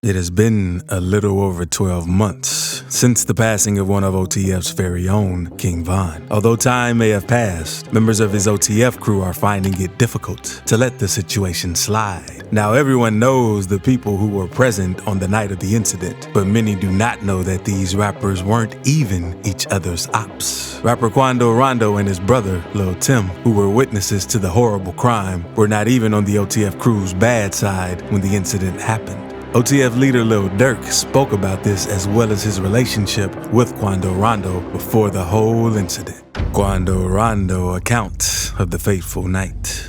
It has been a little over 12 months since the passing of one of OTF's very own, King Von. Although time may have passed, members of his OTF crew are finding it difficult to let the situation slide. Now everyone knows the people who were present on the night of the incident, but many do not know that these rappers weren't even each other's ops. Rapper Quando Rondo and his brother, Lil Tim, who were witnesses to the horrible crime, were not even on the OTF crew's bad side when the incident happened. OTF leader Lil Durk spoke about this as well as his relationship with Quando Rondo before the whole incident. Quando Rondo account of the fateful night.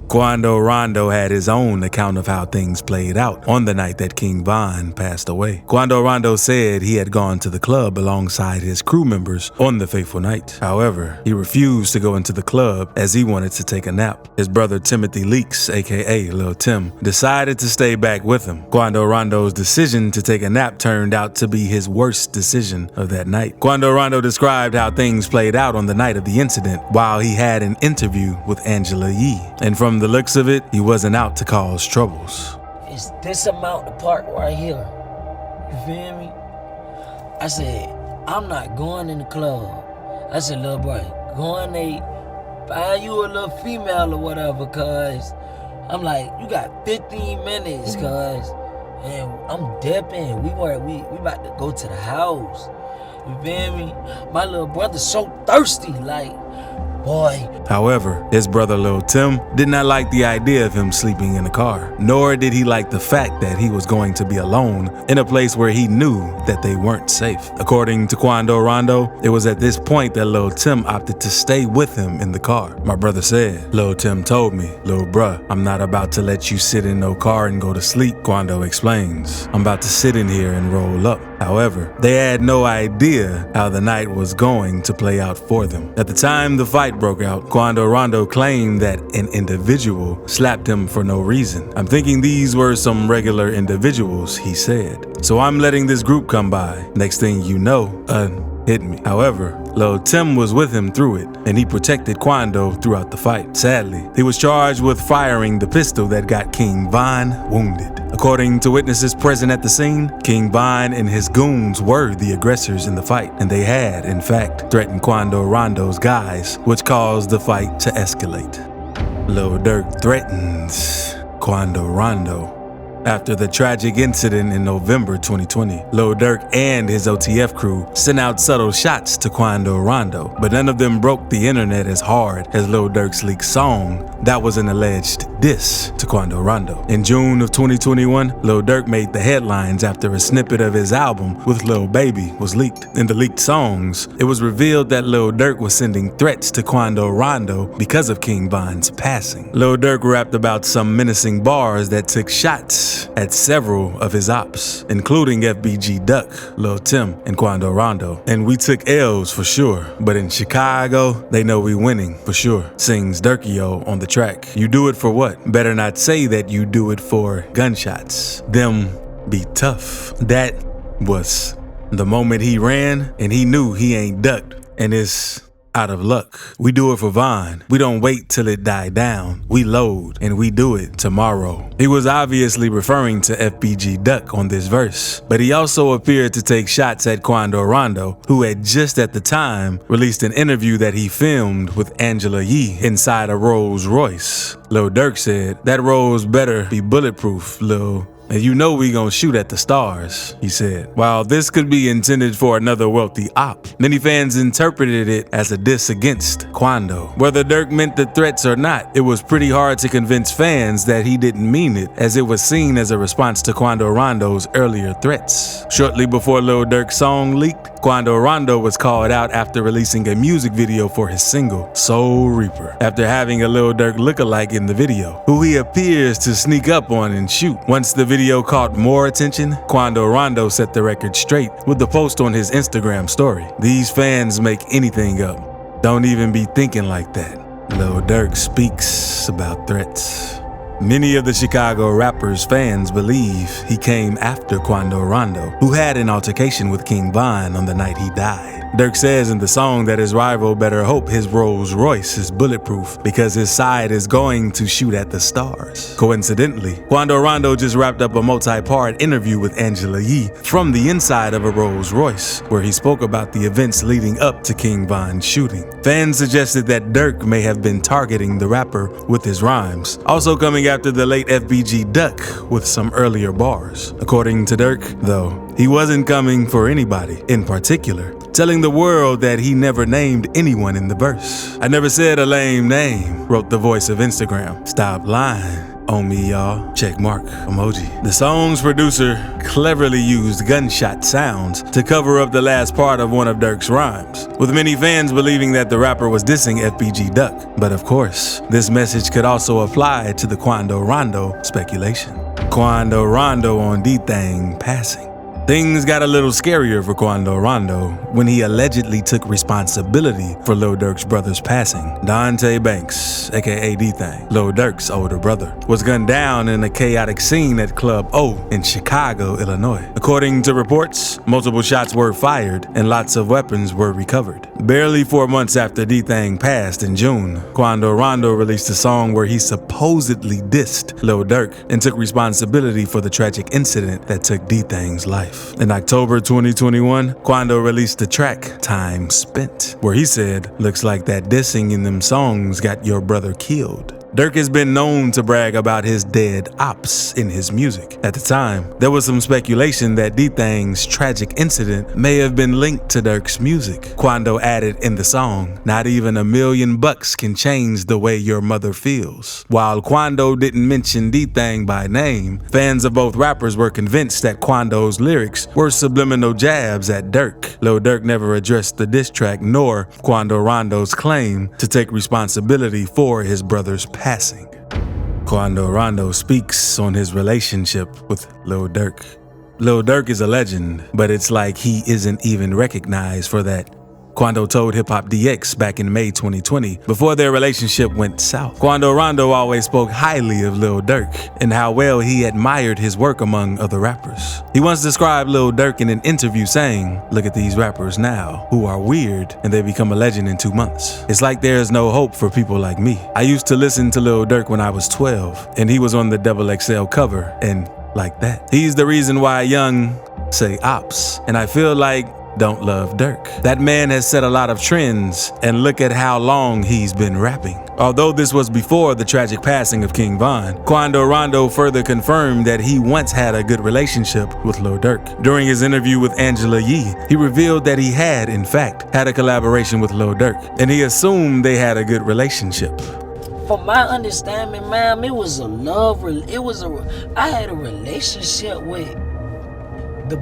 Quando Rondo had his own account of how things played out on the night that King Von passed away. Quando Rondo said he had gone to the club alongside his crew members on the fateful night. However, he refused to go into the club as he wanted to take a nap. His brother Timothy Leaks, aka Lil Tim, decided to stay back with him. Quando Rondo's decision to take a nap turned out to be his worst decision of that night. Quando Rondo described how things played out on the night of the incident while he had an interview with Angela Yee. And from the looks of it, he wasn't out to cause troubles. It's this amount of part right here. You feel me? I said, I'm not going in the club. I said, little boy, go in there, find you a little female or whatever, cause I'm like, you got 15 minutes, cause, and I'm dipping. We about to go to the house. You feel me? My little brother's so thirsty, like, boy. However, his brother Lil Tim did not like the idea of him sleeping in a car, nor did he like the fact that he was going to be alone in a place where he knew that they weren't safe. According to Quando Rondo, it was at this point that Lil Tim opted to stay with him in the car. My brother said, Lil Tim told me, Lil bruh, I'm not about to let you sit in no car and go to sleep. Quando explains, I'm about to sit in here and roll up. However, they had no idea how the night was going to play out for them. At the time the fight broke out, Quando Rondo claimed that an individual slapped him for no reason. I'm thinking these were some regular individuals, he said. So I'm letting this group come by. Next thing you know, hit me. However, Lil Tim was with him through it, and he protected Quando throughout the fight. Sadly, he was charged with firing the pistol that got King Von wounded. According to witnesses present at the scene, King Von and his goons were the aggressors in the fight, and they had, in fact, threatened Quando Rondo's guys, which caused the fight to escalate. Lil Durk threatens Quando Rondo. After the tragic incident in November 2020, Lil Durk and his OTF crew sent out subtle shots to Quando Rondo, but none of them broke the internet as hard as Lil Durk's leaked song that was an alleged diss to Quando Rondo. In June of 2021, Lil Durk made the headlines after a snippet of his album with Lil Baby was leaked. In the leaked songs, it was revealed that Lil Durk was sending threats to Quando Rondo because of King Von's passing. Lil Durk rapped about some menacing bars that took shots at several of his ops, including FBG Duck, Lil Tim, and Quando Rondo. And we took L's for sure, but in Chicago, they know we winning for sure, sings Durkio on the track. You do it for what? Better not say that you do it for gunshots. Them be tough. That was the moment he ran and he knew he ain't ducked, and it's out of luck. We do it for Von. We don't wait till it died down. We load and we do it tomorrow. He was obviously referring to FBG Duck on this verse, but he also appeared to take shots at Quando Rondo, who had just at the time released an interview that he filmed with Angela Yee inside a Rolls Royce. Lil Durk said, that Rolls better be bulletproof, Lil. And you know we gon' shoot at the stars, he said. While this could be intended for another wealthy op, many fans interpreted it as a diss against Quando. Whether Durk meant the threats or not, it was pretty hard to convince fans that he didn't mean it, as it was seen as a response to Quando Rondo's earlier threats. Shortly before Lil Durk's song leaked, Quando Rondo was called out after releasing a music video for his single, Soul Reaper, after having a Lil Durk lookalike in the video, who he appears to sneak up on and shoot. Once the video caught more attention, Quando Rondo set the record straight with the post on his Instagram story. These fans make anything up. Don't even be thinking like that. Lil Durk speaks about threats. Many of the Chicago rapper's fans believe he came after Quando Rondo, who had an altercation with King Von on the night he died. Dirk says in the song that his rival better hope his Rolls Royce is bulletproof because his side is going to shoot at the stars. Coincidentally, Quando Rondo just wrapped up a multi-part interview with Angela Yee from the inside of a Rolls Royce, where he spoke about the events leading up to King Von's shooting. Fans suggested that Dirk may have been targeting the rapper with his rhymes, also coming after the late FBG Duck with some earlier bars. According to Dirk, though, he wasn't coming for anybody in particular, telling the world that he never named anyone in the verse. "I never said a lame name," wrote the voice of Instagram. "Stop lying on me, y'all. Check mark emoji." The song's producer cleverly used gunshot sounds to cover up the last part of one of Dirk's rhymes, with many fans believing that the rapper was dissing FBG Duck. But of course, this message could also apply to the Quando Rondo speculation. Quando Rondo on D-Thang passing. Things got a little scarier for Quando Rondo when he allegedly took responsibility for Lil Durk's brother's passing. Dante Banks, aka D-Thang, Lil Durk's older brother, was gunned down in a chaotic scene at Club O in Chicago, Illinois. According to reports, multiple shots were fired and lots of weapons were recovered. Barely 4 months after D-Thang passed in June, Quando Rondo released a song where he supposedly dissed Lil Durk and took responsibility for the tragic incident that took D-Thang's life. In October 2021, Quando released the track Time Spent, where he said, "Looks like that dissing in them songs got your brother killed." Dirk has been known to brag about his dead ops in his music. At the time, there was some speculation that D-Thang's tragic incident may have been linked to Dirk's music. Quando added in the song, "Not even $1 million can change the way your mother feels." While Quando didn't mention D-Thang by name, fans of both rappers were convinced that Quando's lyrics were subliminal jabs at Dirk. Lil Durk never addressed the diss track nor Quando Rondo's claim to take responsibility for his brother's passing. Quando Rondo speaks on his relationship with Lil Durk. Lil Durk is a legend, but it's like he isn't even recognized for that. Quando told Hip Hop DX back in May 2020, before their relationship went south. Quando Rondo always spoke highly of Lil Durk and how well he admired his work among other rappers. He once described Lil Durk in an interview saying, "Look at these rappers now, who are weird and they become a legend in 2 months. It's like there's no hope for people like me. I used to listen to Lil Durk when I was 12, and he was on the XXL cover, and like that. He's the reason why young say ops, and I feel like don't love Dirk. That man has set a lot of trends, and look at how long he's been rapping." Although this was before the tragic passing of King Von, Quando Rondo further confirmed that he once had a good relationship with Lil Durk. During his interview with Angela Yee, he revealed that he had, in fact, had a collaboration with Lil Durk, and he assumed they had a good relationship. From my understanding, ma'am, it was a I had a relationship with the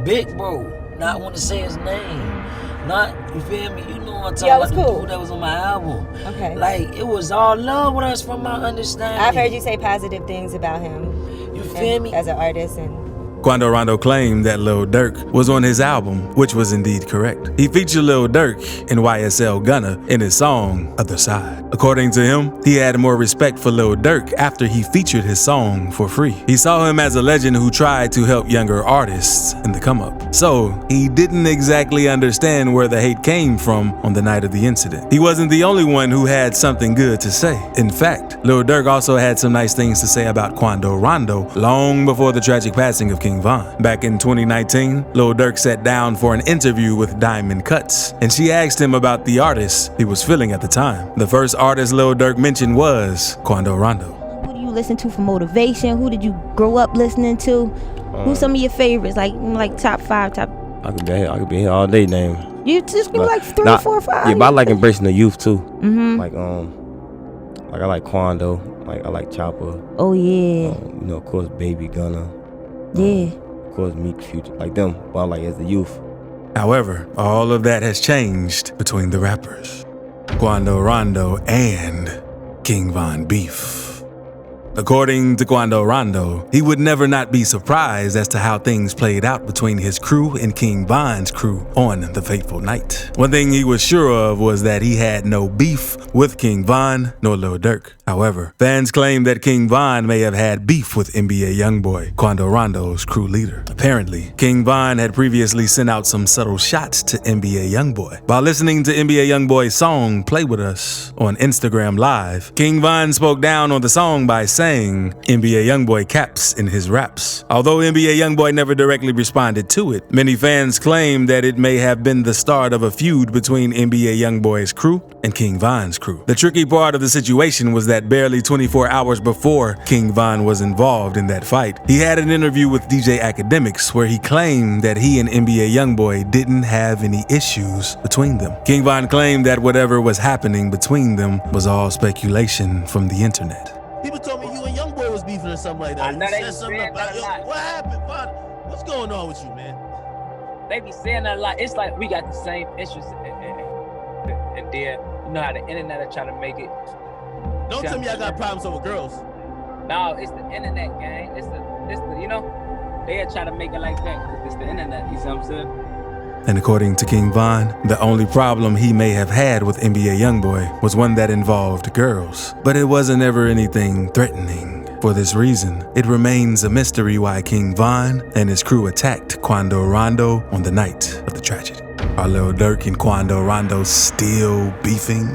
big bro. Not want to say his name. Not, you feel me? You know what I'm talking about. Cool. The dude that was on my album. Okay. Like, it was all love with us from my understanding. I've heard you say positive things about him. You feel me? As an artist and... Quando Rondo claimed that Lil Durk was on his album, which was indeed correct. He featured Lil Durk and YSL Gunna in his song, Other Side. According to him, he had more respect for Lil Durk after he featured his song for free. He saw him as a legend who tried to help younger artists in the come up. So, he didn't exactly understand where the hate came from on the night of the incident. He wasn't the only one who had something good to say. In fact, Lil Durk also had some nice things to say about Quando Rondo long before the tragic passing of King Von. Back in 2019, Lil Durk sat down for an interview with Diamond Cuts, and she asked him about the artist he was feeling at the time. The first artist Lil Durk mentioned was Quando Rondo. Who do you listen to for motivation? Who did you grow up listening to? Who's some of your favorites? Like top 5, top. I could be here all day, name. You just give me like 3, 4, 5. Yeah, but I like embracing the youth too. Mm-hmm. Like I like Quando. Like I like Chopper. Oh yeah. Of course, Baby Gunna. Yeah. Of course, Meek, Future, like them. But I like as the youth. However, all of that has changed between the rappers. Quando Rondo and King Von beef. According to Quando Rondo, he would never not be surprised as to how things played out between his crew and King Von's crew on the fateful night. One thing he was sure of was that he had no beef with King Von nor Lil Durk. However, fans claim that King Von may have had beef with NBA Youngboy, Quando Rondo's crew leader. Apparently, King Von had previously sent out some subtle shots to NBA Youngboy. While listening to NBA Youngboy's song Play With Us on Instagram Live, King Von spoke down on the song by saying NBA Youngboy caps in his raps. Although NBA Youngboy never directly responded to it, many fans claim that it may have been the start of a feud between NBA Youngboy's crew and King Von's crew. The tricky part of the situation was that barely 24 hours before King Von was involved in that fight, he had an interview with DJ Academics where he claimed that he and NBA Youngboy didn't have any issues between them. King Von claimed that whatever was happening between them was all speculation from the internet. People told me you and Youngboy was beefing or something like that. I know You they said something about yo, what happened, Father? What's going on with you, man? They be saying that a lot. It's like we got the same issues, and then you know how the internet are trying to make it. Don't tell me I got problems over girls. No, it's the internet, gang. It's the you know, they are trying to make it like that. It's the internet. You see what I'm saying? And according to King Von, the only problem he may have had with NBA Youngboy was one that involved girls. But it wasn't ever anything threatening. For this reason, it remains a mystery why King Von and his crew attacked Quando Rondo on the night of the tragedy. Are Lil Durk and Quando Rondo still beefing?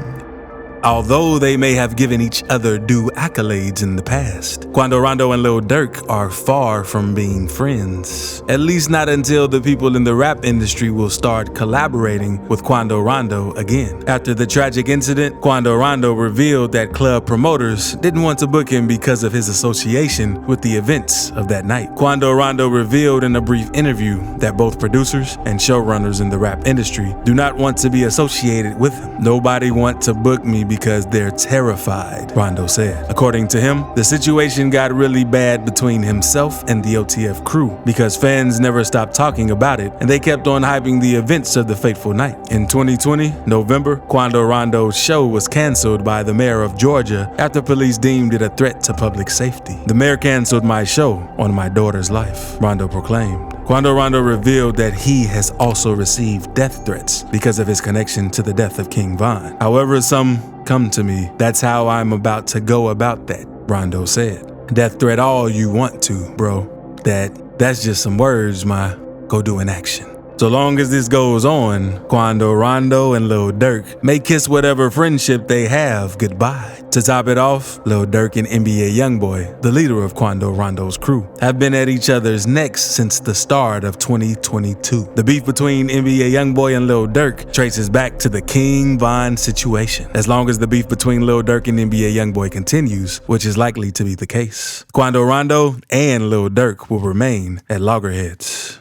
Although they may have given each other due accolades in the past, Quando Rondo and Lil Durk are far from being friends. At least not until the people in the rap industry will start collaborating with Quando Rondo again. After the tragic incident, Quando Rondo revealed that club promoters didn't want to book him because of his association with the events of that night. Quando Rondo revealed in a brief interview that both producers and showrunners in the rap industry do not want to be associated with him. Nobody wants to book me because they're terrified, Rondo said. According to him, the situation got really bad between himself and the OTF crew because fans never stopped talking about it and they kept on hyping the events of the fateful night. In 2020, November, Quando Rondo's show was canceled by the mayor of Georgia after police deemed it a threat to public safety. The mayor canceled my show on my daughter's life, Rondo proclaimed. Quando Rondo revealed that he has also received death threats because of his connection to the death of King Von. However, some come to me, that's how I'm about to go about that, Rondo said. Death threat all you want to, bro. That's just some words, ma. Go do an action. So long as this goes on, Quando Rondo and Lil Durk may kiss whatever friendship they have goodbye. To top it off, Lil Durk and NBA Youngboy, the leader of Quando Rondo's crew, have been at each other's necks since the start of 2022. The beef between NBA Youngboy and Lil Durk traces back to the King Von situation. As long as the beef between Lil Durk and NBA Youngboy continues, which is likely to be the case, Quando Rondo and Lil Durk will remain at loggerheads.